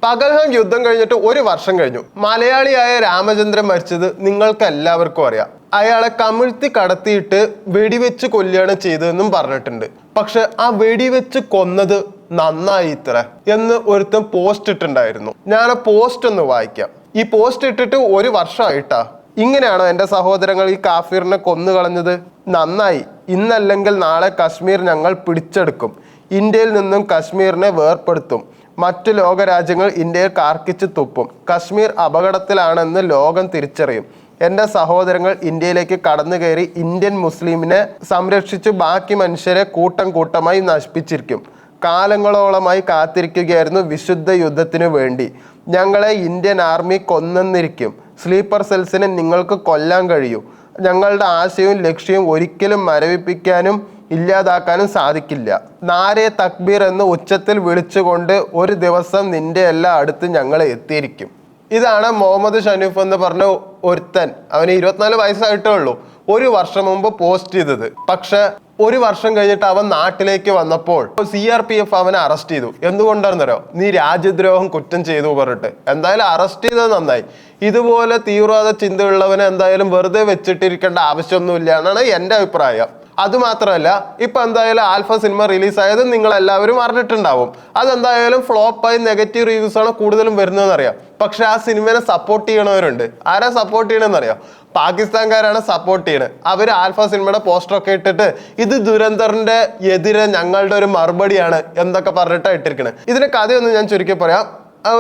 പകൽഹാം യുദ്ധം കഴിഞ്ഞിട്ട് ഒരു വർഷം കഴിഞ്ഞു. മലയാളിയായ രാമചന്ദ്രൻ മരിച്ചത് നിങ്ങൾക്ക് എല്ലാവർക്കും അറിയാം. അയാളെ കമിഴ്ത്തി കടത്തിയിട്ട് വെടിവെച്ച് കൊല്ലുകയാണ് ചെയ്തതെന്നും പറഞ്ഞിട്ടുണ്ട്. പക്ഷെ ആ വെടിവെച്ച് കൊന്നത് നന്നായി ഇത്ര എന്ന് ഒരുത്തൻ പോസ്റ്റ് ഇട്ടുണ്ടായിരുന്നു. ഞാൻ ആ പോസ്റ്റ് ഒന്ന് വായിക്കാം. ഈ പോസ്റ്റ് ഇട്ടിട്ട് ഒരു വർഷമായിട്ടാ. ഇങ്ങനെയാണോ എൻ്റെ സഹോദരങ്ങൾ ഈ കാഫിറിനെ കൊന്നുകളഞ്ഞത്? നന്നായി. ഇന്നല്ലെങ്കിൽ നാളെ കശ്മീർ ഞങ്ങൾ പിടിച്ചെടുക്കും. ഇന്ത്യയിൽ നിന്നും കശ്മീരിനെ വേർപ്പെടുത്തും. മറ്റു ലോകരാജ്യങ്ങൾ ഇന്ത്യയെ കാർക്കിച്ച് തുപ്പും. കശ്മീർ അപകടത്തിലാണെന്ന് ലോകം തിരിച്ചറിയും. എൻ്റെ സഹോദരങ്ങൾ ഇന്ത്യയിലേക്ക് കടന്നു കയറി ഇന്ത്യൻ മുസ്ലിമിനെ സംരക്ഷിച്ച് ബാക്കി മനുഷ്യരെ കൂട്ടം കൂട്ടമായി നശിപ്പിച്ചിരിക്കും. കാലങ്ങളോളമായി കാത്തിരിക്കുകയായിരുന്നു വിശുദ്ധ യുദ്ധത്തിനു വേണ്ടി. ഞങ്ങളെ ഇന്ത്യൻ ആർമി കൊന്നെന്നിരിക്കും. സ്ലീപ്പർ സെൽസിനെ നിങ്ങൾക്ക് കൊല്ലാൻ കഴിയും. ഞങ്ങളുടെ ആശയവും ലക്ഷ്യവും ഒരിക്കലും മരവിപ്പിക്കാനും ഇല്ലാതാക്കാനും സാധിക്കില്ല. നാരെ തക്ബീർ എന്ന് ഉച്ചത്തിൽ വിളിച്ചുകൊണ്ട് ഒരു ദിവസം നിന്റെ എല്ലാം അടുത്ത് ഞങ്ങൾ എത്തിയിരിക്കും. ഇതാണ് മുഹമ്മദ് ഷനൂഫ് എന്ന് പറഞ്ഞ ഒരുത്തൻ. അവന് 24 വയസ്സായിട്ടേ ഉള്ളൂ. ഒരു വർഷം മുമ്പ് പോസ്റ്റ് ചെയ്തത്. പക്ഷെ ഒരു വർഷം കഴിഞ്ഞിട്ട് അവൻ നാട്ടിലേക്ക് വന്നപ്പോൾ CRPF അവനെ അറസ്റ്റ് ചെയ്തു. എന്തുകൊണ്ടാണെന്നറിയോ? നീ രാജ്യദ്രോഹം കുറ്റം ചെയ്തു പറഞ്ഞിട്ട്. എന്തായാലും അറസ്റ്റ് ചെയ്തത് നന്നായി. ഇതുപോലെ തീവ്രവാദ ചിന്തയുള്ളവനെ എന്തായാലും വെറുതെ വെച്ചിട്ടിരിക്കേണ്ട ആവശ്യമൊന്നുമില്ല എന്നാണ് എൻ്റെ അഭിപ്രായം. അതുമാത്രമല്ല, ഇപ്പൊ എന്തായാലും ആൽഫ സിനിമ റിലീസായത് നിങ്ങൾ എല്ലാവരും അറിഞ്ഞിട്ടുണ്ടാവും. അതെന്തായാലും ഫ്ലോപ്പായി നെഗറ്റീവ് റിവ്യൂസ് ആണ് കൂടുതലും വരുന്നതെന്ന് അറിയാം. പക്ഷെ ആ സിനിമയെ സപ്പോർട്ട് ചെയ്യണവരുണ്ട്. ആരാ സപ്പോർട്ട് ചെയ്യണമെന്ന് അറിയാം? പാകിസ്ഥാൻകാരാണ് സപ്പോർട്ട് ചെയ്യണത്. അവർ ആൽഫ സിനിമയുടെ പോസ്റ്ററൊക്കെ ഇട്ടിട്ട് ഇത് ദുരന്തറിന്റെ എതിരെ ഞങ്ങളുടെ ഒരു മറുപടിയാണ് എന്തൊക്കെ പറഞ്ഞിട്ടാണ് ഇട്ടിരിക്കുന്നത്. ഇതിന്റെ കഥയൊന്നും ഞാൻ ചുരുക്കി പറയാം.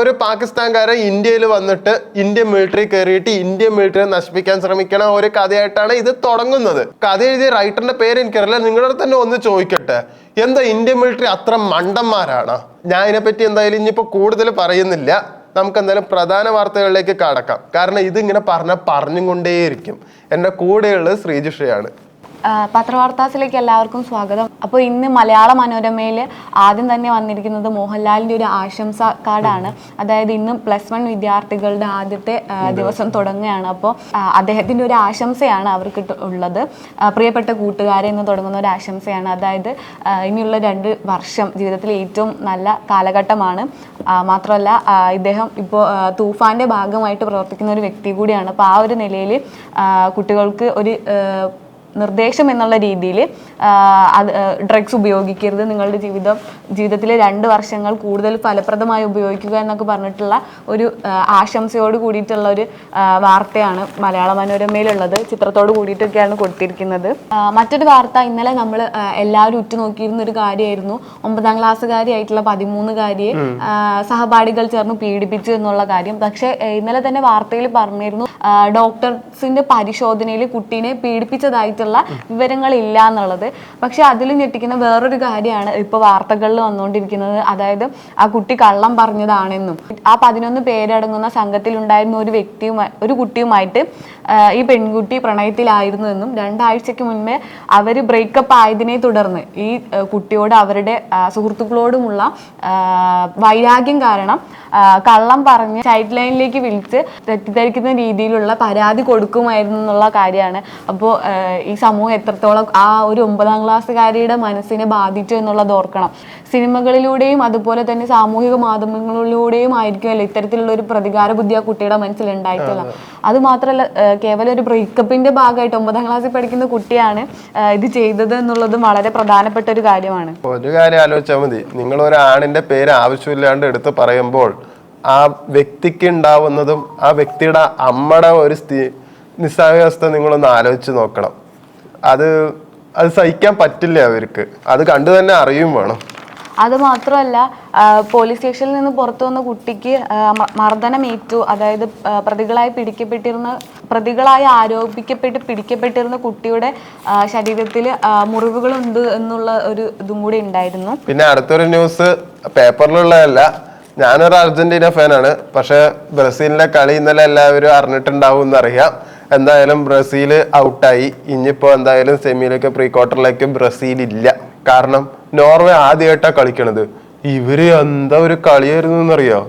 ഒരു പാകിസ്ഥാൻകാരൻ ഇന്ത്യയിൽ വന്നിട്ട് ഇന്ത്യൻ മിലിറ്ററി കയറിയിട്ട് ഇന്ത്യൻ മിലിറ്ററി നശിപ്പിക്കാൻ ശ്രമിക്കണ ഒരു കഥയായിട്ടാണ് ഇത് തുടങ്ങുന്നത്. കഥ എഴുതിയ റൈറ്ററിന്റെ പേര് എനിക്കറിയില്ല. നിങ്ങളുടെ തന്നെ ഒന്ന് ചോദിക്കട്ടെ, എന്താ ഇന്ത്യൻ മിലിറ്ററി അത്ര മണ്ടന്മാരാണ്? ഞാൻ ഇതിനെപ്പറ്റി എന്തായാലും ഇനിയിപ്പോൾ കൂടുതൽ പറയുന്നില്ല. നമുക്ക് എന്തായാലും പ്രധാന വാർത്തകളിലേക്ക് കടക്കാം. കാരണം ഇതിങ്ങനെ പറഞ്ഞും കൊണ്ടേയിരിക്കും. എൻ്റെ കൂടെയുള്ളത് ശ്രീജിഷയാണ്. പത്രവാർത്താസിലേക്ക് എല്ലാവർക്കും സ്വാഗതം. അപ്പോൾ ഇന്ന് മലയാള മനോരമയിൽ ആദ്യം തന്നെ വന്നിരിക്കുന്നത് മോഹൻലാലിൻ്റെ ഒരു ആശംസ കാർഡാണ്. അതായത് ഇന്ന് +1 വിദ്യാർത്ഥികളുടെ ആദ്യത്തെ ദിവസം തുടങ്ങുകയാണ്. അപ്പോൾ അദ്ദേഹത്തിൻ്റെ ഒരു ആശംസയാണ് അവർക്ക് ഉള്ളത്. പ്രിയപ്പെട്ട കൂട്ടുകാരെ എന്ന് തുടങ്ങുന്ന ഒരു ആശംസയാണ്. അതായത് ഇനിയുള്ള 2 വർഷം ജീവിതത്തിലെ ഏറ്റവും നല്ല കാലഘട്ടമാണ്. മാത്രമല്ല ഇദ്ദേഹം ഇപ്പോൾ തൂഫാൻ്റെ ഭാഗമായിട്ട് പ്രവർത്തിക്കുന്ന ഒരു വ്യക്തി കൂടിയാണ്. അപ്പോൾ ആ ഒരു നിലയിൽ കുട്ടികൾക്ക് ഒരു നിർദ്ദേശം എന്നുള്ള രീതിയിൽ ഡ്രഗ്സ് ഉപയോഗിക്കരുത്, നിങ്ങളുടെ ജീവിതത്തിലെ 2 വർഷങ്ങൾ കൂടുതൽ ഫലപ്രദമായി ഉപയോഗിക്കുക എന്നൊക്കെ പറഞ്ഞിട്ടുള്ള ഒരു ആശംസയോട് കൂടിയിട്ടുള്ള ഒരു വാർത്തയാണ് മലയാള മനോരമയിലുള്ളത്. ചിത്രത്തോട് കൂടിയിട്ടൊക്കെയാണ് കൊടുത്തിരിക്കുന്നത്. മറ്റൊരു വാർത്ത, ഇന്നലെ നമ്മൾ എല്ലാവരും ഉറ്റുനോക്കിയിരുന്ന ഒരു കാര്യമായിരുന്നു 9ാം ക്ലാസ്സുകാരിയായിട്ടുള്ള 13കാരിയെ സഹപാഠികൾ ചേർന്ന് പീഡിപ്പിച്ചു എന്നുള്ള കാര്യം. പക്ഷെ ഇന്നലെ തന്നെ വാർത്തയിൽ പറഞ്ഞിരുന്നു ഡോക്ടേഴ്സിന്റെ പരിശോധനയിൽ കുട്ടീനെ പീഡിപ്പിച്ചതായിട്ട് വിവരങ്ങളില്ല എന്നുള്ളത്. പക്ഷെ അതിൽ ഞെട്ടിക്കുന്ന വേറൊരു കാര്യമാണ് ഇപ്പോൾ വാർത്തകളിൽ വന്നുകൊണ്ടിരിക്കുന്നത്. അതായത് ആ കുട്ടി കള്ളം പറഞ്ഞതാണെന്നും ആ 11 പേരടങ്ങുന്ന സംഘത്തിൽ ഉണ്ടായിരുന്ന ഒരു കുട്ടിയുമായിട്ട് ഈ പെൺകുട്ടി പ്രണയത്തിലായിരുന്നു എന്നും 2 ആഴ്ചയ്ക്ക് മുൻപേ അവർ ബ്രേക്കപ്പ് ആയതിനെ തുടർന്ന് ഈ കുട്ടിയോട് അവരുടെ സുഹൃത്തുക്കളോടുമുള്ള വൈരാഗ്യം കാരണം കള്ളം പറഞ്ഞ് ചൈൽഡ് ലൈനിലേക്ക് വിളിച്ച് തെറ്റിദ്ധരിക്കുന്ന രീതിയിലുള്ള പരാതി കൊടുക്കുമായിരുന്നു എന്നുള്ള കാര്യമാണ്. അപ്പോൾ ഈ സമൂഹം എത്രത്തോളം ആ ഒരു 9ാം ക്ലാസ്സുകാരിയുടെ മനസ്സിനെ ബാധിച്ചു എന്നുള്ളത് ഓർക്കണം. സിനിമകളിലൂടെയും അതുപോലെ തന്നെ സാമൂഹിക മാധ്യമങ്ങളിലൂടെയും ആയിരിക്കുമല്ലോ ഇത്തരത്തിലുള്ള ഒരു പ്രതികാര ബുദ്ധി ആ കുട്ടിയുടെ മനസ്സിൽ ഉണ്ടായിട്ടുള്ളത്. അത് മാത്രമല്ല കേവലം ഒരു ബ്രേക്കപ്പിന്റെ ഭാഗമായിട്ട് 9ാം ക്ലാസ്സിൽ പഠിക്കുന്ന കുട്ടിയാണ് ഇത് ചെയ്തത് എന്നുള്ളതും വളരെ പ്രധാനപ്പെട്ട ഒരു കാര്യമാണ്. ഒരു കാര്യം ആലോചിച്ചാൽ മതി, നിങ്ങൾ ഒരു ആണിന്റെ പേര് ആവശ്യമില്ലാണ്ട് എടുത്ത് പറയുമ്പോൾ ആ വ്യക്തിക്ക് ഉണ്ടാവുന്നതും ആ വ്യക്തിയുടെ അമ്മയുടെ ഒരു നിസ്സഹായാവസ്ഥ നിങ്ങളൊന്ന് ആലോചിച്ച് നോക്കണം. അത് സഹിക്കാൻ പറ്റില്ല അവർക്ക്. അത് കണ്ടു തന്നെ അറിയും വേണം. അത് മാത്രമല്ല പോലീസ് സ്റ്റേഷനിൽ നിന്ന് പുറത്തു വന്ന കുട്ടിക്ക് മർദ്ദനമേറ്റു. അതായത് പ്രതികളായി ആരോപിക്കപ്പെട്ട് പിടിക്കപ്പെട്ടിരുന്ന കുട്ടിയുടെ ശരീരത്തിൽ മുറിവുകളുണ്ട് എന്നുള്ള ഒരു ഇതും കൂടി ഉണ്ടായിരുന്നു. പിന്നെ അടുത്തൊരു ന്യൂസ് പേപ്പറിലുള്ളതല്ല. ഞാനൊരു അർജന്റീന ഫാനാണ്. പക്ഷെ ബ്രസീലിന്റെ കളി ഇന്നലെ എല്ലാവരും അറിഞ്ഞിട്ടുണ്ടാവും എന്നറിയാം. എന്തായാലും ബ്രസീൽ ഔട്ടായി. ഇനിയിപ്പോൾ എന്തായാലും സെമിയിലേക്ക് പ്രീ ക്വാർട്ടറിലേക്ക് ബ്രസീൽ ഇല്ല. കാരണം നോർവേ ആദ്യമായിട്ടാണ് കളിക്കണത്. ഇവര് എന്താ ഒരു കളിയായിരുന്നു എന്നറിയോ?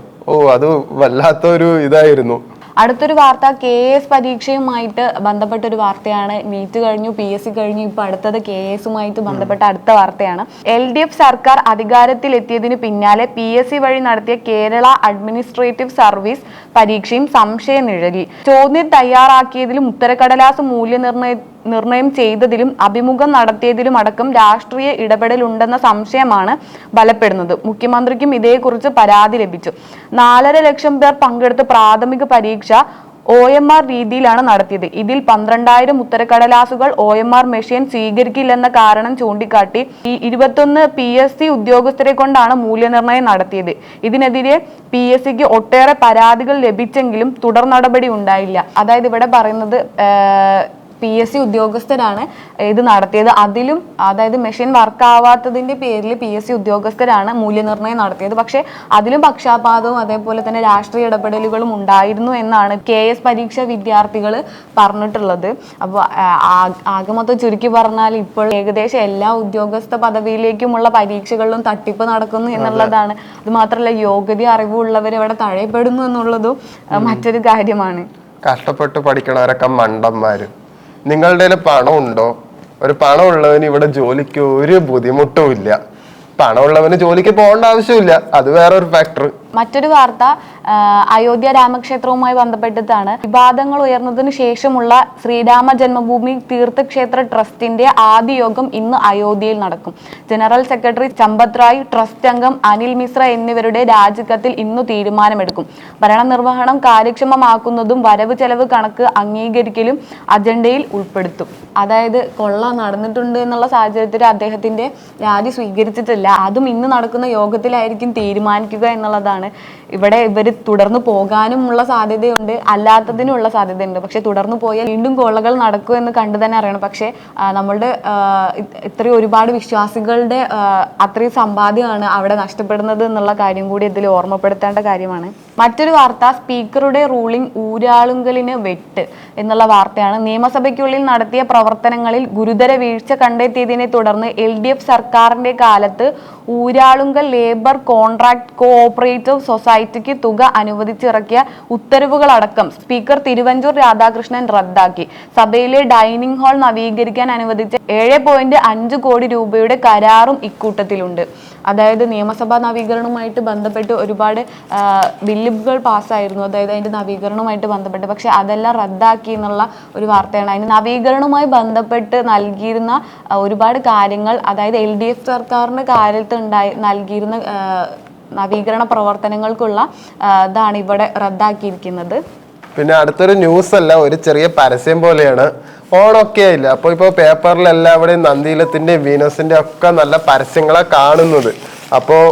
അത് വല്ലാത്തൊരു ഇതായിരുന്നു. അടുത്തൊരു വാർത്ത KS പരീക്ഷയുമായിട്ട് ബന്ധപ്പെട്ട ഒരു വാർത്തയാണ്. നീറ്റ് കഴിഞ്ഞു, PSC കഴിഞ്ഞു, ഇപ്പൊ അടുത്തത് KS ബന്ധപ്പെട്ട അടുത്ത വാർത്തയാണ്. LDF സർക്കാർ അധികാരത്തിലെത്തിയതിനു പിന്നാലെ PSC വഴി നടത്തിയ കേരള അഡ്മിനിസ്ട്രേറ്റീവ് സർവീസ് പരീക്ഷയും സംശയ നിഴലിൽ. ചോദ്യം തയ്യാറാക്കിയതിലും ഉത്തരക്കടലാസ് മൂല്യനിർണ്ണയം ചെയ്തതിലും അഭിമുഖം നടത്തിയതിലും അടക്കം രാഷ്ട്രീയ ഇടപെടലുണ്ടെന്ന സംശയമാണ് ബലപ്പെടുന്നത്. മുഖ്യമന്ത്രിക്കും ഇതേക്കുറിച്ച് പരാതി ലഭിച്ചു. 4.5 ലക്ഷം പേർ പങ്കെടുത്ത പ്രാഥമിക പരീക്ഷ OMR രീതിയിലാണ് നടത്തിയത്. ഇതിൽ 12,000 ഉത്തരക്കടലാസുകൾ OMR മെഷീൻ സ്വീകരിക്കില്ലെന്ന കാരണം ചൂണ്ടിക്കാട്ടി 21 PSC ഉദ്യോഗസ്ഥരെ കൊണ്ടാണ് മൂല്യനിർണ്ണയം നടത്തിയത്. ഇതിനെതിരെ PSCക്ക് ഒട്ടേറെ പരാതികൾ ലഭിച്ചെങ്കിലും തുടർ നടപടി ഉണ്ടായില്ല. അതായത് ഇവിടെ പറയുന്നത് PSC ഉദ്യോഗസ്ഥരാണ് ഇത് നടത്തിയത്. അതിലും അതായത് മെഷീൻ വർക്ക് ആവാത്തതിന്റെ പേരിൽ PSC ഉദ്യോഗസ്ഥരാണ് മൂല്യനിർണ്ണയം നടത്തിയത്. പക്ഷെ അതിലും പക്ഷാപാതവും അതേപോലെ തന്നെ രാഷ്ട്രീയ ഇടപെടലുകളും ഉണ്ടായിരുന്നു എന്നാണ് KS പരീക്ഷ വിദ്യാർത്ഥികൾ പറഞ്ഞിട്ടുള്ളത്. അപ്പോൾ ആകെ മൊത്തം ചുരുക്കി പറഞ്ഞാൽ ഇപ്പോൾ ഏകദേശം എല്ലാ ഉദ്യോഗസ്ഥ പദവിയിലേക്കുമുള്ള പരീക്ഷകളിലും തട്ടിപ്പ് നടക്കുന്നു എന്നുള്ളതാണ്. അത് മാത്രമല്ല യോഗ്യത അറിവുള്ളവർ ഇവിടെ തഴയപ്പെടുന്നു എന്നുള്ളതും മറ്റൊരു കാര്യമാണ്. കഷ്ടപ്പെട്ട് പഠിക്കണവരൊക്കെ മണ്ടന്മാര്. നിങ്ങളുടെ പണം ഉണ്ടോ? ഒരു പണം ഉള്ളവന് ഇവിടെ ജോലിക്ക് ഒരു ബുദ്ധിമുട്ടും ഇല്ല. പണമുള്ളവന് ജോലിക്ക് പോകേണ്ട ആവശ്യമില്ല. അത് വേറൊരു ഫാക്ടർ. മറ്റൊരു വാർത്ത അയോധ്യ രാമക്ഷേത്രവുമായി ബന്ധപ്പെട്ടിട്ടാണ്. വിവാദങ്ങൾ ഉയർന്നതിനു ശേഷമുള്ള ശ്രീരാമ ജന്മഭൂമി തീർത്ഥക്ഷേത്ര ട്രസ്റ്റിന്റെ ആദ്യ യോഗം ഇന്ന് അയോധ്യയിൽ നടക്കും. General secretary Champat Rai, trust അംഗം അനിൽ മിശ്ര എന്നിവരുടെ രാജിക്കത്തിൽ ഇന്നു തീരുമാനമെടുക്കും. ഭരണനിർവഹണം കാര്യക്ഷമമാക്കുന്നതും വരവ് ചെലവ് കണക്ക് അംഗീകരിക്കലും അജണ്ടയിൽ ഉൾപ്പെടുത്തും. അതായത് കൊള്ള നടന്നിട്ടുണ്ട് എന്നുള്ള സാഹചര്യത്തിൽ അദ്ദേഹത്തിന്റെ രാജി സ്വീകരിച്ചിട്ടില്ല. അതും ഇന്ന് നടക്കുന്ന യോഗത്തിലായിരിക്കും തീരുമാനിക്കുക എന്നുള്ളതാണ്. ഇവിടെ ഇവർ തുടർന്ന് പോകാനുമുള്ള സാധ്യതയുണ്ട്, അല്ലാത്തതിനുള്ള സാധ്യതയുണ്ട്. പക്ഷെ തുടർന്ന് പോയാൽ വീണ്ടും കൊള്ളകൾ നടക്കും എന്ന് കണ്ടു തന്നെ അറിയണം. പക്ഷെ നമ്മളുടെ ഇത്രയും ഒരുപാട് വിശ്വാസികളുടെ അത്രയും സമ്പാദ്യമാണ് അവിടെ നഷ്ടപ്പെടുന്നത് എന്നുള്ള കാര്യം കൂടി ഇതിൽ ഓർമ്മപ്പെടുത്തേണ്ട കാര്യമാണ്. മറ്റൊരു വാർത്ത സ്പീക്കറുടെ റൂളിംഗ് ഊരാളുങ്കലിന് വെട്ട് എന്നുള്ള വാർത്തയാണ്. നിയമസഭയ്ക്കുള്ളിൽ നടത്തിയ പ്രവർത്തനങ്ങളിൽ ഗുരുതര വീഴ്ച കണ്ടെത്തിയതിനെ തുടർന്ന് LDF സർക്കാരിന്റെ കാലത്ത് ഊരാളുങ്കൽ ലേബർ കോൺട്രാക്ട് കോഓപ്പറേറ്റീവ് സൊസൈറ്റിക്ക് തുക അനുവദിച്ചിറക്കിയ ഉത്തരവുകളടക്കം സ്പീക്കർ തിരുവഞ്ചൂർ രാധാകൃഷ്ണൻ റദ്ദാക്കി. സഭയിലെ ഡൈനിങ് ഹാൾ നവീകരിക്കാൻ അനുവദിച്ച 7.5 കോടി രൂപയുടെ കരാറും ഇക്കൂട്ടത്തിലുണ്ട്. അതായത് നിയമസഭാ നവീകരണവുമായിട്ട് ബന്ധപ്പെട്ട് ഒരുപാട് ബില്ലുകൾ പാസ്സായിരുന്നു, അതായത് അതിന്റെ നവീകരണവുമായിട്ട് ബന്ധപ്പെട്ട്. പക്ഷെ അതെല്ലാം റദ്ദാക്കി എന്നുള്ള ഒരു വാർത്തയാണ്. അതിന് നവീകരണവുമായി ബന്ധപ്പെട്ട് നൽകിയിരുന്ന ഒരുപാട് കാര്യങ്ങൾ, അതായത് LDF സർക്കാരിന്റെ കാലത്ത് നൽകിയിരുന്ന നവീകരണ പ്രവർത്തനങ്ങൾക്കുള്ള ഇതാണ് ഇവിടെ റദ്ദാക്കിയിരിക്കുന്നത്. പിന്നെ അടുത്തൊരു ന്യൂസ് അല്ല, ഒരു ചെറിയ പരസ്യം പോലെയാണ്. ഓണൊക്കെ ആയില്ല, അപ്പോൾ ഇപ്പോൾ പേപ്പറിൽ എല്ലാവിടെയും നന്ദിയിലത്തിൻ്റെയും വീനസിൻ്റെ ഒക്കെ നല്ല പരസ്യങ്ങളെ കാണുന്നത്. അപ്പോൾ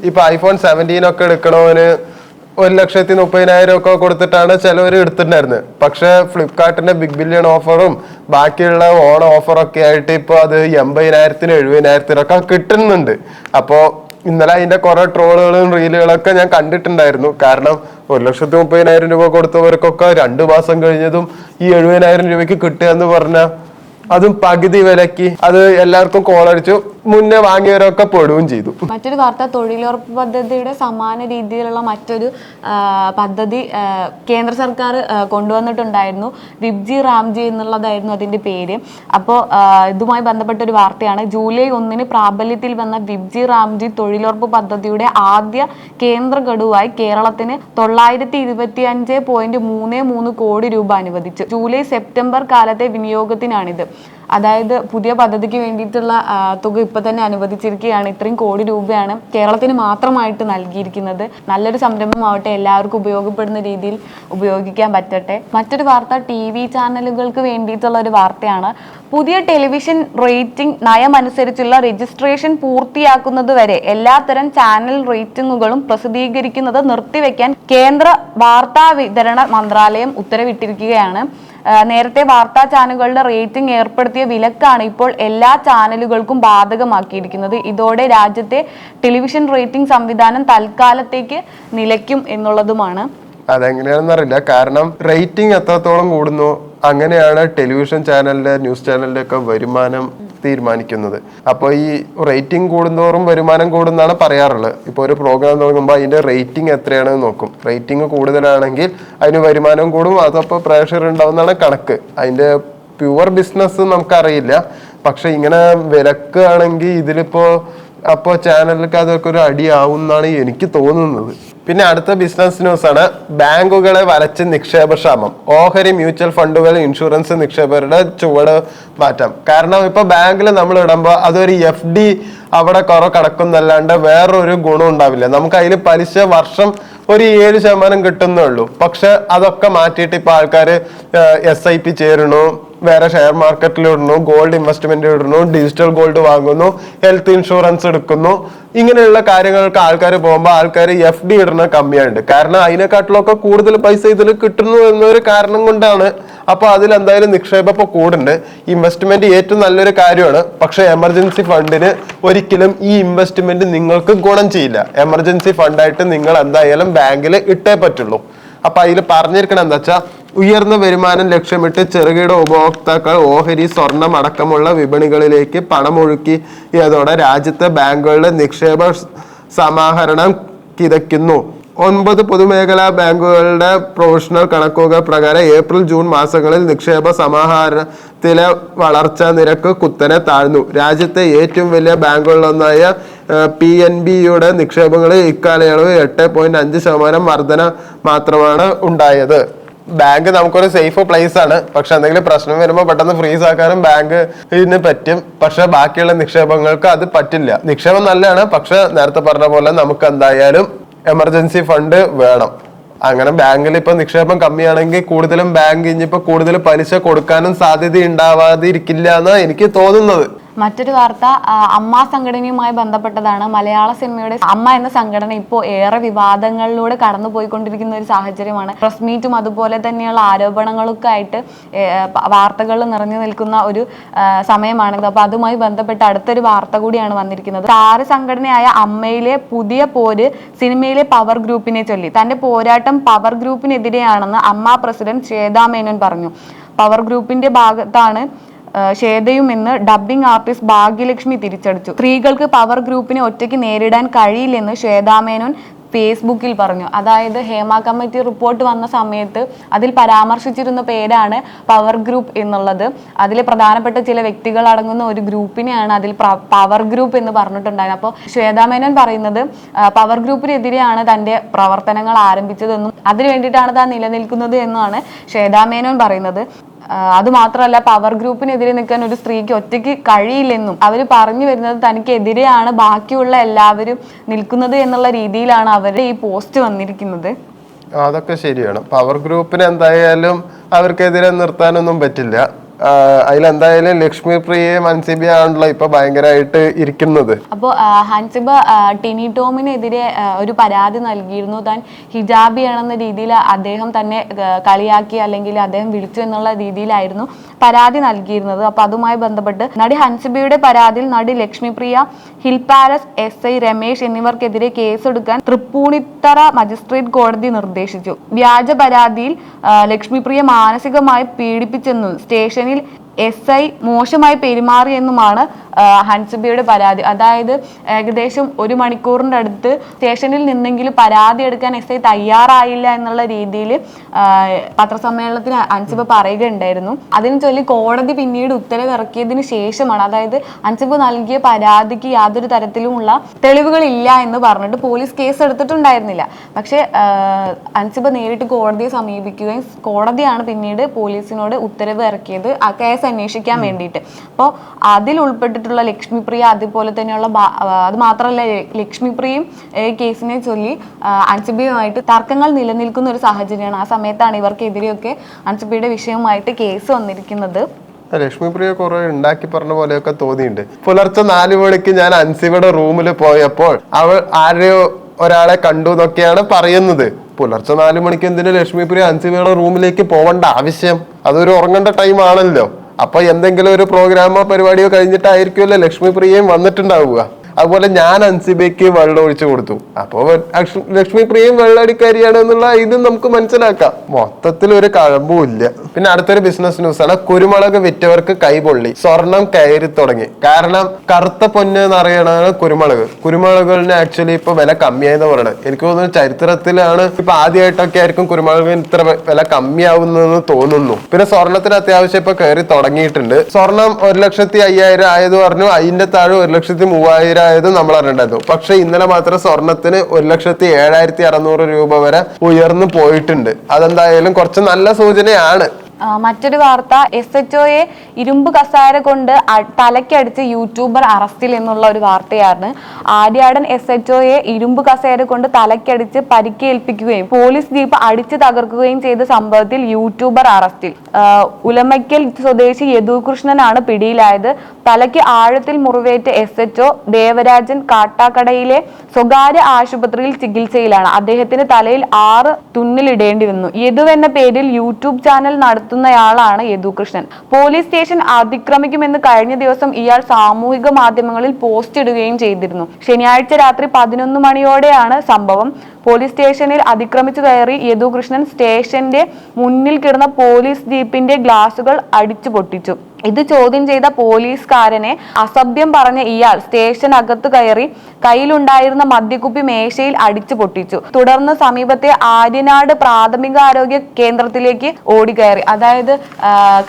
ഇപ്പോൾ iPhone 17 ഒക്കെ എടുക്കണവന് 1,30,000 ഒക്കെ കൊടുത്തിട്ടാണ് ചിലവർ എടുത്തിട്ടുണ്ടായിരുന്നത്. പക്ഷെ ഫ്ലിപ്കാർട്ടിന്റെ ബിഗ് ബില്യൺ ഓഫറും ബാക്കിയുള്ള ഓണ ഓഫറൊക്കെ ആയിട്ട് ഇപ്പോൾ അത് 80,000-നും 70,000-നും കിട്ടുന്നുണ്ട്. അപ്പോൾ ഇന്നലെ അതിന്റെ കുറെ ട്രോളുകളും റീലുകളൊക്കെ ഞാൻ കണ്ടിട്ടുണ്ടായിരുന്നു. കാരണം 1,30,000 രൂപ കൊടുത്തവർക്കൊക്കെ 2 മാസം കഴിഞ്ഞതും ഈ 70,000 രൂപയ്ക്ക് കിട്ടുക എന്ന് പറഞ്ഞാൽ അതും പകുതി വിലക്ക് അത് എല്ലാവർക്കും കോളടിച്ചു. മുന്നേ വാങ്ങിയവരൊക്കെ പെടുകയും ചെയ്തു. മറ്റൊരു വാർത്ത തൊഴിലുറപ്പ് പദ്ധതിയുടെ സമാന രീതിയിലുള്ള മറ്റൊരു പദ്ധതി കേന്ദ്ര സർക്കാർ കൊണ്ടുവന്നിട്ടുണ്ടായിരുന്നു. വിബ്ജി റാംജി എന്നുള്ളതായിരുന്നു അതിന്റെ പേര്. അപ്പോൾ ഇതുമായി ബന്ധപ്പെട്ട ഒരു വാർത്തയാണ്. ജൂലൈ 1 പ്രാബല്യത്തിൽ വന്ന വിബ്ജി റാംജി തൊഴിലുറപ്പ് പദ്ധതിയുടെ ആദ്യ കേന്ദ്ര ഗഡുവായി കേരളത്തിന് 925.33 കോടി രൂപ അനുവദിച്ചു. ജൂലൈ-സെപ്റ്റംബർ കാലത്തെ വിനിയോഗത്തിനാണിത്. അതായത് പുതിയ പദ്ധതിക്ക് വേണ്ടിയിട്ടുള്ള തുക ഇപ്പൊ തന്നെ അനുവദിച്ചിരിക്കുകയാണ്. ഇത്രയും കോടി രൂപയാണ് കേരളത്തിന് മാത്രമായിട്ട് നൽകിയിരിക്കുന്നത്. നല്ലൊരു സംരംഭമാവട്ടെ, എല്ലാവർക്കും ഉപയോഗപ്പെടുന്ന രീതിയിൽ ഉപയോഗിക്കാൻ പറ്റട്ടെ. മറ്റൊരു വാർത്ത TV ചാനലുകൾക്ക് വേണ്ടിയിട്ടുള്ള ഒരു വാർത്തയാണ്. പുതിയ ടെലിവിഷൻ റേറ്റിംഗ് നയമനുസരിച്ചുള്ള രജിസ്ട്രേഷൻ പൂർത്തിയാക്കുന്നത് വരെ എല്ലാത്തരം ചാനൽ റേറ്റിംഗുകളും പ്രസിദ്ധീകരിക്കുന്നത് നിർത്തിവെക്കാൻ കേന്ദ്ര വാർത്താ വിതരണ മന്ത്രാലയം ഉത്തരവിട്ടിരിക്കുകയാണ്. നേരത്തെ വാർത്താ ചാനലുകളുടെ റേറ്റിംഗ് ഏർപ്പെടുത്തിയ വിലക്കാണ് ഇപ്പോൾ എല്ലാ ചാനലുകൾക്കും ബാധകമാക്കിയിരിക്കുന്നത്. ഇതോടെ രാജ്യത്തെ ടെലിവിഷൻ റേറ്റിംഗ് സംവിധാനം തൽക്കാലത്തേക്ക് നിലയ്ക്കും എന്നുള്ളതുമാണ്. അതെങ്ങനെയാണെന്ന് അറിയില്ല. കാരണം റേറ്റിംഗ് എത്രത്തോളം കൂടുന്നു അങ്ങനെയാണ് ടെലിവിഷൻ ചാനലിന്റെ ന്യൂസ് ചാനലിന്റെ ഒക്കെ വരുമാനം തീരുമാനിക്കുന്നത്. അപ്പോൾ ഈ റേറ്റിംഗ് കൂടുന്തോറും വരുമാനം കൂടുന്നാണ് പറയാറുള്ളത്. ഇപ്പോൾ ഒരു പ്രോഗ്രാം തുടങ്ങുമ്പോൾ അതിന്റെ റേറ്റിംഗ് എത്രയാണെന്ന് നോക്കും. റേറ്റിംഗ് കൂടുതലാണെങ്കിൽ അതിന് വരുമാനം കൂടും, അതപ്പോൾ പ്രേക്ഷകർ ഉണ്ടാവുന്നതാണ് കണക്ക്. അതിന്റെ പ്യുവർ ബിസിനസ് നമുക്കറിയില്ല. പക്ഷെ ഇങ്ങനെ വിലക്കുകയാണെങ്കിൽ ഇതിലിപ്പോ അപ്പോൾ ചാനലിലേക്ക് അതൊക്കെ ഒരു അടിയാവും എന്നാണ് എനിക്ക് തോന്നുന്നത്. പിന്നെ അടുത്ത ബിസിനസ് ന്യൂസ് ആണ്. ബാങ്കുകളെ വലച്ച് നിക്ഷേപക്ഷാമം. ഓഹരി മ്യൂച്വൽ ഫണ്ടുകൾ ഇൻഷുറൻസ് നിക്ഷേപകരുടെ ചുവട് മാറ്റാം. കാരണം ഇപ്പൊ ബാങ്കിൽ നമ്മൾ ഇടുമ്പോൾ അതൊരു FD അവിടെ കുറെ കിടക്കുന്നല്ലാണ്ട് വേറൊരു ഗുണം ഉണ്ടാവില്ല. നമുക്ക് അതിൽ പലിശ വർഷം ഒരു 7% കിട്ടുന്നേ ഉള്ളൂ. പക്ഷെ അതൊക്കെ മാറ്റിയിട്ട് ഇപ്പൊ ആൾക്കാർ SIP ചേരണു, വേറെ ഷെയർ മാർക്കറ്റിൽ ഇടുന്നു, ഗോൾഡ് ഇൻവെസ്റ്റ്മെന്റ് ഇടുന്നു, ഡിജിറ്റൽ ഗോൾഡ് വാങ്ങുന്നു, ഹെൽത്ത് ഇൻഷുറൻസ് എടുക്കുന്നു. ഇങ്ങനെയുള്ള കാര്യങ്ങൾക്ക് ആൾക്കാർ പോകുമ്പോൾ ആൾക്കാർ FD ഇടുന്ന കമ്മിയുണ്ട്. കാരണം അതിനെക്കാട്ടിലൊക്കെ കൂടുതൽ പൈസ ഇതിൽ കിട്ടുന്നു എന്നൊരു കാരണം കൊണ്ടാണ്. അപ്പൊ അതിലെന്തായാലും നിക്ഷേപം ഇപ്പൊ കൂടുന്നുണ്ട്. ഇൻവെസ്റ്റ്മെന്റ് ഏറ്റവും നല്ലൊരു കാര്യമാണ്. പക്ഷെ എമർജൻസി ഫണ്ടിന് ഒരിക്കലും ഈ ഇൻവെസ്റ്റ്മെന്റ് നിങ്ങൾക്ക് ഗുണം ചെയ്യില്ല. എമർജൻസി ഫണ്ടായിട്ട് നിങ്ങൾ എന്തായാലും ബാങ്കിൽ ഇട്ടേ പറ്റുള്ളൂ. അപ്പൊ അതിൽ പറഞ്ഞിരിക്കണം എന്താ വെച്ചാൽ, ഉയർന്ന വരുമാനം ലക്ഷ്യമിട്ട് ചെറുകിട ഉപഭോക്താക്കൾ ഓഹരി, സ്വർണം അടക്കമുള്ള വിപണികളിലേക്ക് പണമൊഴുക്കിയതോടെ രാജ്യത്തെ ബാങ്കുകളുടെ നിക്ഷേപ സമാഹരണം കിതയ്ക്കുന്നു. 9 പൊതുമേഖലാ ബാങ്കുകളുടെ പ്രൊഫഷണൽ കണക്കുകൾ പ്രകാരം ഏപ്രിൽ-ജൂൺ മാസങ്ങളിൽ നിക്ഷേപ സമാഹരണത്തിലെ വളർച്ചാ നിരക്ക് കുത്തനെ താഴ്ന്നു. രാജ്യത്തെ ഏറ്റവും വലിയ ബാങ്കുകളിലൊന്നായ PNBയുടെ നിക്ഷേപങ്ങളിൽ ഇക്കാലയളവ് 8.5% വർധന മാത്രമാണ് ഉണ്ടായത്. ബാങ്ക് നമുക്കൊരു സേഫ് പ്ലേസ് ആണ്. പക്ഷെ എന്തെങ്കിലും പ്രശ്നം വരുമ്പോൾ പെട്ടെന്ന് ഫ്രീസ് ആക്കാനും ബാങ്കിന് പറ്റും. പക്ഷെ ബാക്കിയുള്ള നിക്ഷേപങ്ങൾക്ക് അത് പറ്റില്ല. നിക്ഷേപം നല്ലതാണ്, പക്ഷെ നേരത്തെ പറഞ്ഞ പോലെ നമുക്ക് എന്തായാലും എമർജൻസി ഫണ്ട് വേണം. അങ്ങനെ ബാങ്കിൽ ഇപ്പൊ നിക്ഷേപം കമ്മിയാണെങ്കിൽ കൂടുതലും ബാങ്ക് ഇനിയിപ്പോ കൂടുതൽ പലിശ കൊടുക്കാനും സാധ്യത ഉണ്ടാവാതിരിക്കില്ല എന്നാണ് എനിക്ക് തോന്നുന്നത്. മറ്റൊരു വാർത്ത അമ്മ സംഘടനയുമായി ബന്ധപ്പെട്ടതാണ്. മലയാള സിനിമയുടെ അമ്മ എന്ന സംഘടന ഇപ്പോൾ ഏറെ വിവാദങ്ങളിലൂടെ കടന്നു പോയിക്കൊണ്ടിരിക്കുന്ന ഒരു സാഹചര്യമാണ്. പ്രസ് മീറ്റും അതുപോലെ തന്നെയുള്ള ആരോപണങ്ങളൊക്കെ ആയിട്ട് വാർത്തകൾ നിറഞ്ഞു നിൽക്കുന്ന ഒരു സമയമാണിത്. അപ്പൊ അതുമായി ബന്ധപ്പെട്ട അടുത്തൊരു വാർത്ത കൂടിയാണ് വന്നിരിക്കുന്നത്. താര സംഘടനയായ അമ്മയിലെ പുതിയ പോര് സിനിമയിലെ പവർ ഗ്രൂപ്പിനെ ചൊല്ലി. തന്റെ പോരാട്ടം പവർ ഗ്രൂപ്പിനെതിരെയാണെന്ന് അമ്മ പ്രസിഡന്റ് ശ്വേതാ മേനോൻ പറഞ്ഞു. പവർ ഗ്രൂപ്പിന്റെ ഭാഗത്താണ് ശ്വേതയുമെന്ന് ഡബ്ബിംഗ് ആർട്ടിസ്റ്റ് ഭാഗ്യലക്ഷ്മി തിരിച്ചടിച്ചു. സ്ത്രീകൾക്ക് പവർ ഗ്രൂപ്പിനെ ഒറ്റയ്ക്ക് നേരിടാൻ കഴിയില്ലെന്ന് ശ്വേതാ മേനോൻ ഫേസ്ബുക്കിൽ പറഞ്ഞു. അതായത് ഹേമ കമ്മിറ്റി റിപ്പോർട്ട് വന്ന സമയത്ത് അതിൽ പരാമർശിച്ചിരുന്ന പേരാണ് പവർ ഗ്രൂപ്പ് എന്നുള്ളത്. അതിൽ പ്രധാനപ്പെട്ട ചില വ്യക്തികൾ അടങ്ങുന്ന ഒരു ഗ്രൂപ്പിനെയാണ് അതിൽ പവർ ഗ്രൂപ്പ് എന്ന് പറഞ്ഞിട്ടുണ്ടായത്. അപ്പോൾ ശ്വേതാ മേനോൻ പറയുന്നത് പവർ ഗ്രൂപ്പിനെതിരെയാണ് തന്റെ പ്രവർത്തനങ്ങൾ ആരംഭിച്ചതെന്നും അതിനു വേണ്ടിയിട്ടാണ് താൻ നിലനിൽക്കുന്നത് എന്നാണ് ശ്വേതാ മേനോൻ പറയുന്നത്. അതുമാത്രമല്ല, പവർ ഗ്രൂപ്പിനെതിരെ നിൽക്കാൻ ഒരു സ്ത്രീക്ക് ഒറ്റയ്ക്ക് കഴിയില്ലെന്നും അവർ പറഞ്ഞു വരുന്നത് തനിക്കെതിരെയാണ് ബാക്കിയുള്ള എല്ലാവരും നിൽക്കുന്നത് എന്നുള്ള രീതിയിലാണ് അവരുടെ ഈ പോസ്റ്റ് വന്നിരിക്കുന്നത്. അതൊക്കെ ശരിയാണ്. പവർ ഗ്രൂപ്പിന് എന്തായാലും അവർക്കെതിരെ നിർത്താനൊന്നും പറ്റില്ല. അതിലെന്തായാലും ലക്ഷ്മി പ്രിയയും ഹൻസിബ ആണല്ലോ ഇപ്പൊ ഭയങ്കരമായിട്ട് ഇരിക്കുന്നത്. അപ്പോൾ ഹൻസിബ ടിനി ടോമിനെതിരെ ഒരു പരാതി നൽകിയിരുന്നു. താൻ ഹിജാബിയാണെന്ന രീതിയിൽ അദ്ദേഹം തന്നെ കളിയാക്കി അല്ലെങ്കിൽ അദ്ദേഹം വിളിച്ചു എന്നുള്ള രീതിയിലായിരുന്നു പരാതി നൽകിയിരുന്നത്. അപ്പൊ അതുമായി ബന്ധപ്പെട്ട് നടി ഹൻസിബയുടെ പരാതിയിൽ നടി ലക്ഷ്മിപ്രിയ, ഹിൽ പാലസ് SI രമേശ് എന്നിവർക്കെതിരെ കേസെടുക്കാൻ തൃപ്പൂണിത്തറ മജിസ്ട്രേറ്റ് കോടതി നിർദ്ദേശിച്ചു. വ്യാജ പരാതിയിൽ ലക്ഷ്മിപ്രിയ മാനസികമായി പീഡിപ്പിച്ചെന്നും സ്റ്റേഷനിൽ SI മോശമായി പെരുമാറിയെന്നുമാണ് ഹൻസിബയുടെ പരാതി. അതായത് ഏകദേശം 1 മണിക്കൂറിൻ്റെ അടുത്ത് സ്റ്റേഷനിൽ നിന്നെങ്കിലും പരാതി എടുക്കാൻ SI തയ്യാറായില്ല എന്നുള്ള രീതിയിൽ പത്രസമ്മേളനത്തിൽ ഹൻസിബ പറയുകയുണ്ടായിരുന്നു. അതിന് ചൊല്ലി കോടതി പിന്നീട് ഉത്തരവ് ഇറക്കിയതിന് ശേഷമാണ്, അതായത് ഹൻസിബ നൽകിയ പരാതിക്ക് യാതൊരു തരത്തിലുമുള്ള തെളിവുകളില്ല എന്ന് പറഞ്ഞിട്ട് പോലീസ് കേസ് എടുത്തിട്ടുണ്ടായിരുന്നില്ല. പക്ഷെ ഹൻസിബ നേരിട്ട് കോടതിയെ സമീപിക്കുകയും കോടതിയാണ് പിന്നീട് പോലീസിനോട് ഉത്തരവ് ഇറക്കിയത് ആ കേസ് അന്വേഷിക്കാൻ വേണ്ടിയിട്ട്. അപ്പോൾ അതിൽ ഉൾപ്പെട്ടിട്ടുള്ള ലക്ഷ്മിപ്രിയ, അതുപോലെ തന്നെയുള്ള അത് മാത്രമല്ല ലക്ഷ്മിപ്രിയയും കേസിനെ ചൊല്ലി ഹൻസിബയുമായിട്ട് തർക്കങ്ങൾ നിലനിൽക്കുന്ന ഒരു സാഹചര്യമാണ്. ആ സമയത്താണ് ഇവർക്കെതിരെയൊക്കെ ഹൻസിബയുടെ വിഷയവുമായിട്ട് കേസ് വന്നിരിക്കുന്നത്. ലക്ഷ്മിപ്രിയ കുറെ ഉണ്ടാക്കി പറഞ്ഞ പോലെയൊക്കെ തോന്നിയിട്ടുണ്ട്. പുലർച്ചെ 4 മണിക്ക് ഞാൻ ഹൻസിബയുടെ റൂമിൽ പോയപ്പോൾ അവൾ ആരെയോ ഒരാളെ കണ്ടു എന്നൊക്കെയാണ് പറയുന്നത്. പുലർച്ചെ 4 മണിക്ക് എന്തിനു ലക്ഷ്മിപ്രിയ ഹൻസിബയുടെ റൂമിലേക്ക് പോവേണ്ട ആവശ്യം? അതൊരു ഉറങ്ങേണ്ട ടൈം ആണല്ലോ. അപ്പൊ എന്തെങ്കിലും ഒരു പ്രോഗ്രാമോ പരിപാടിയോ കഴിഞ്ഞിട്ടായിരിക്കുമല്ലോ ലക്ഷ്മിപ്രിയയും വന്നിട്ടുണ്ടാവുക. അതുപോലെ ഞാൻ ഹൻസിബയ്ക്ക് വെള്ളം ഒഴിച്ചു കൊടുത്തു. അപ്പോ ലക്ഷ്മിപ്രിയയും വെള്ളടിക്കാരിയാണ് എന്നുള്ള ഇത് നമുക്ക് മനസ്സിലാക്കാം. മൊത്തത്തിൽ ഒരു കഴമ്പും ഇല്ല. പിന്നെ അടുത്തൊരു ബിസിനസ് ന്യൂസ് ആണ്. കുരുമുളക് വിറ്റവർക്ക് കൈപൊള്ളി, സ്വർണം കയറി തുടങ്ങി. കാരണം കറുത്ത പൊന്ന് എന്ന് അറിയണതാണ് കുരുമുളകുകളിന് ആക്ച്വലി ഇപ്പൊ വില കമ്മിയായെന്ന് പറയുന്നത്. എനിക്ക് തോന്നുന്നു ചരിത്രത്തിലാണ് ഇപ്പൊ ആദ്യമായിട്ടൊക്കെ ആയിരിക്കും കുരുമുളകിന് ഇത്ര വില കമ്മിയാവുന്നതെന്ന് തോന്നുന്നു. പിന്നെ സ്വർണത്തിന് അത്യാവശ്യം ഇപ്പൊ കയറി തുടങ്ങിയിട്ടുണ്ട്. സ്വർണം 1,50,000 ആയത് പറഞ്ഞു, അതിന്റെ താഴെ 1,03,000 ആയത് നമ്മൾ അറിഞ്ഞിട്ടുണ്ടായിരുന്നു. പക്ഷെ ഇന്നലെ മാത്രം സ്വർണത്തിന് 1,07,600 രൂപ വരെ ഉയർന്നു പോയിട്ടുണ്ട്. അതെന്തായാലും കുറച്ച് നല്ല സൂചനയാണ്. മറ്റൊരു വാർത്ത, SHOയെ ഇരുമ്പ് കസാര കൊണ്ട് തലക്കടിച്ച് യൂട്യൂബർ അറസ്റ്റിൽ എന്നുള്ള ഒരു വാർത്തയാണ്. ആര്യാടൻ SHOയെ ഇരുമ്പ് കസേര കൊണ്ട് തലക്കടിച്ച് പരിക്കേൽപ്പിക്കുകയും പോലീസ് ജീപ്പ് അടിച്ചു തകർക്കുകയും ചെയ്ത സംഭവത്തിൽ യൂട്യൂബർ അറസ്റ്റിൽ. ഉലമയ്ക്കൽ സ്വദേശി യദുകൃഷ്ണനാണ് പിടിയിലായത്. തലയ്ക്ക് ആഴത്തിൽ മുറിവേറ്റ SHO ദേവരാജൻ കാട്ടാക്കടയിലെ സ്വകാര്യ ആശുപത്രിയിൽ ചികിത്സയിലാണ്. അദ്ദേഹത്തിന് തലയിൽ 6 തുന്നലിടേണ്ടി വന്നു. യദു എന്ന പേരിൽ യൂട്യൂബ് ചാനൽ നടത്തുന്നയാളാണ് യദുകൃഷ്ണൻ. പോലീസ് സ്റ്റേഷൻ അതിക്രമിക്കുമെന്ന് കഴിഞ്ഞ ദിവസം ഇയാൾ സാമൂഹിക മാധ്യമങ്ങളിൽ പോസ്റ്റ് ഇടുകയും ചെയ്തിരുന്നു. ശനിയാഴ്ച രാത്രി 11 മണിയോടെയാണ് സംഭവം. പോലീസ് സ്റ്റേഷനിൽ അതിക്രമിച്ചു കയറി യദുകൃഷ്ണൻ സ്റ്റേഷന്റെ മുന്നിൽ കിടന്ന പോലീസ് ജീപ്പിന്റെ ഗ്ലാസുകൾ അടിച്ചു പൊട്ടിച്ചു. ഇത് ചോദ്യം ചെയ്ത പോലീസുകാരനെ അസഭ്യം പറഞ്ഞ ഇയാൾ സ്റ്റേഷനകത്ത് കയറി കയ്യിലുണ്ടായിരുന്ന മദ്യക്കുപ്പി മേശയിൽ അടിച്ചു പൊട്ടിച്ചു. തുടർന്ന് സമീപത്തെ ആര്യനാട് പ്രാഥമികാരോഗ്യ കേന്ദ്രത്തിലേക്ക് ഓടിക്കയറി. അതായത്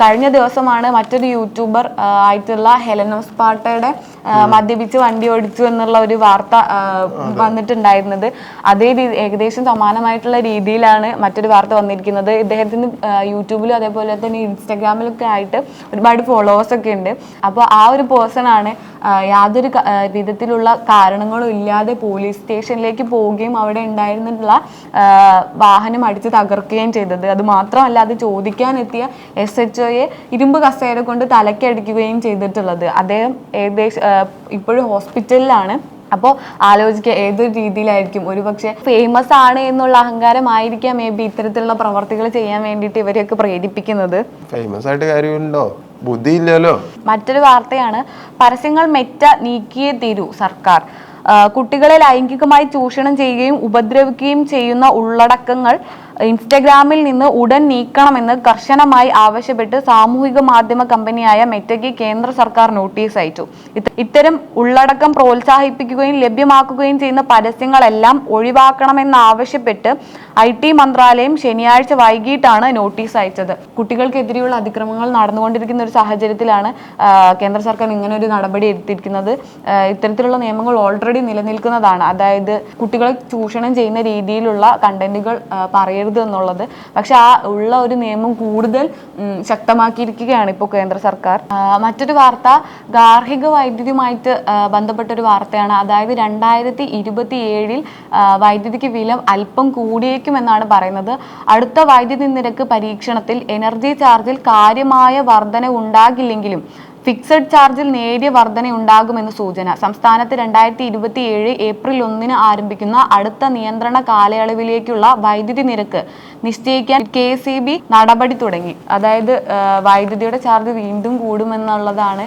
കഴിഞ്ഞ ദിവസമാണ് മറ്റൊരു യൂട്യൂബർ ആയിട്ടുള്ള ഹെലനോസ് പാട്ടയുടെ മദ്യപിച്ച് വണ്ടി ഓടിച്ചു എന്നുള്ള ഒരു വാർത്ത വന്നിട്ടുണ്ടായിരുന്നത്. അതേ ഏകദേശം സമാനമായിട്ടുള്ള രീതിയിലാണ് മറ്റൊരു വാർത്ത വന്നിരിക്കുന്നത്. ഇദ്ദേഹത്തിന് യൂട്യൂബിലും അതേപോലെ തന്നെ ഇൻസ്റ്റാഗ്രാമിലൊക്കെ ആയിട്ട് ഒരുപാട് ഫോളോവേഴ്സ് ഒക്കെ ഉണ്ട്. അപ്പോൾ ആ ഒരു പേഴ്സൺ ആണ് യാതൊരു വിധത്തിലുള്ള കാരണങ്ങളും ഇല്ലാതെ പോലീസ് സ്റ്റേഷനിലേക്ക് പോവുകയും അവിടെ ഉണ്ടായിരുന്നിട്ടുള്ള വാഹനം അടിച്ച് തകർക്കുകയും ചെയ്തത്. അത് മാത്രമല്ല, അത് ചോദിക്കാനെത്തിയ SHOയെ ഇരുമ്പ് കസേര കൊണ്ട് തലക്കടിക്കുകയും ചെയ്തിട്ടുള്ളത്. അദ്ദേഹം ഏകദേശം ഇപ്പോഴും ഹോസ്പിറ്റലിലാണ്. അപ്പോൾ ആലോചിക്കുക ഏതൊരു രീതിയിലായിരിക്കും. ഒരുപക്ഷെ ഫേമസ് ആണ് എന്നുള്ള അഹങ്കാരമായിരിക്കാം മേ ബി ഇത്തരത്തിലുള്ള പ്രവർത്തികൾ ചെയ്യാൻ വേണ്ടിയിട്ട് ഇവരെയൊക്കെ പ്രേരിപ്പിക്കുന്നത്. ഫേമസ് ആയിട്ട് കാര്യമുണ്ടോ? ബുദ്ധിയില്ലല്ലോ. മറ്റൊരു വാർത്തയാണ്, പരസ്യങ്ങൾ മെറ്റ നീക്കിയേ തീരൂ സർക്കാർ. കുട്ടികളെ ലൈംഗികമായി ചൂഷണം ചെയ്യുകയും ഉപദ്രവിക്കുകയും ചെയ്യുന്ന ഉള്ളടക്കങ്ങൾ ഇൻസ്റ്റഗ്രാമിൽ നിന്ന് ഉടൻ നീക്കണമെന്ന് കർശനമായി ആവശ്യപ്പെട്ട് സാമൂഹിക മാധ്യമ കമ്പനിയായ മെറ്റയ്ക്ക് കേന്ദ്ര സർക്കാർ നോട്ടീസ് അയച്ചു. ഇത്തരം ഉള്ളടക്കം പ്രോത്സാഹിപ്പിക്കുകയും ലഭ്യമാക്കുകയും ചെയ്യുന്ന പരസ്യങ്ങളെല്ലാം ഒഴിവാക്കണമെന്നാവശ്യപ്പെട്ട് IT മന്ത്രാലയം ശനിയാഴ്ച വൈകിട്ടാണ് നോട്ടീസ് അയച്ചത്. കുട്ടികൾക്കെതിരെയുള്ള അതിക്രമങ്ങൾ നടന്നുകൊണ്ടിരിക്കുന്ന ഒരു സാഹചര്യത്തിലാണ് കേന്ദ്ര സർക്കാർ ഇങ്ങനെ ഒരു നടപടി എടുത്തിരിക്കുന്നത്. ഇത്തരത്തിലുള്ള നിയമങ്ങൾ ഓൾറെഡി നിലനിൽക്കുന്നതാണ്. അതായത് കുട്ടികളെ ചൂഷണം ചെയ്യുന്ന രീതിയിലുള്ള കണ്ടന്റുകൾ പറയരുത് എന്നുള്ളത്. പക്ഷെ ആ ഉള്ള ഒരു നിയമം കൂടുതൽ ശക്തമാക്കിയിരിക്കുകയാണ് ഇപ്പോൾ കേന്ദ്ര സർക്കാർ. മറ്റൊരു വാർത്ത ഗാർഹിക വൈദ്യുതിയുമായിട്ട് ബന്ധപ്പെട്ടൊരു വാർത്തയാണ്. അതായത് 2027 വൈദ്യുതിക്ക് വില അല്പം കൂടിയേക്കുമെന്നാണ് പറയുന്നത്. അടുത്ത വൈദ്യുതി നിരക്ക് പരീക്ഷണത്തിൽ എനർജി ചാർജിൽ കാര്യമായ വർധന ഉണ്ടാകില്ലെങ്കിലും ഫിക്സഡ് ചാർജിൽ നേരിയ വർധന ഉണ്ടാകുമെന്ന് സൂചന. സംസ്ഥാനത്ത് 2027 ഏപ്രിൽ 1 ആരംഭിക്കുന്ന അടുത്ത നിയന്ത്രണ കാലയളവിലേക്കുള്ള വൈദ്യുതി നിരക്ക് നിശ്ചയിക്കാൻ KSEB നടപടി തുടങ്ങി. അതായത് വൈദ്യുതിയുടെ ചാർജ് വീണ്ടും കൂടുമെന്നുള്ളതാണ്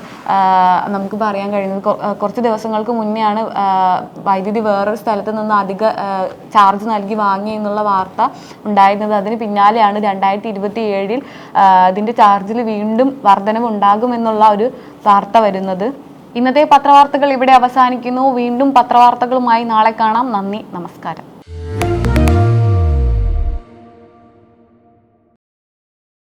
നമുക്ക് പറയാൻ കഴിയുന്നത്. കുറച്ച് ദിവസങ്ങൾക്ക് മുന്നെയാണ് വൈദ്യുതി വേറൊരു സ്ഥലത്ത് നിന്ന് അധിക ചാർജ് നൽകി വാങ്ങി എന്നുള്ള വാർത്ത ഉണ്ടായിരുന്നത്. അതിന് പിന്നാലെയാണ് 2027 ഇതിന്റെ ചാർജിൽ വീണ്ടും വർധനവ് ഉണ്ടാകുമെന്നുള്ള ഒരു വാർത്ത വരുന്നത്. ഇന്നത്തെ പത്രവാർത്തകൾ ഇവിടെ അവസാനിക്കുന്നു. വീണ്ടും പത്രവാർത്തകളുമായി നാളെ കാണാം. നന്ദി, നമസ്കാരം.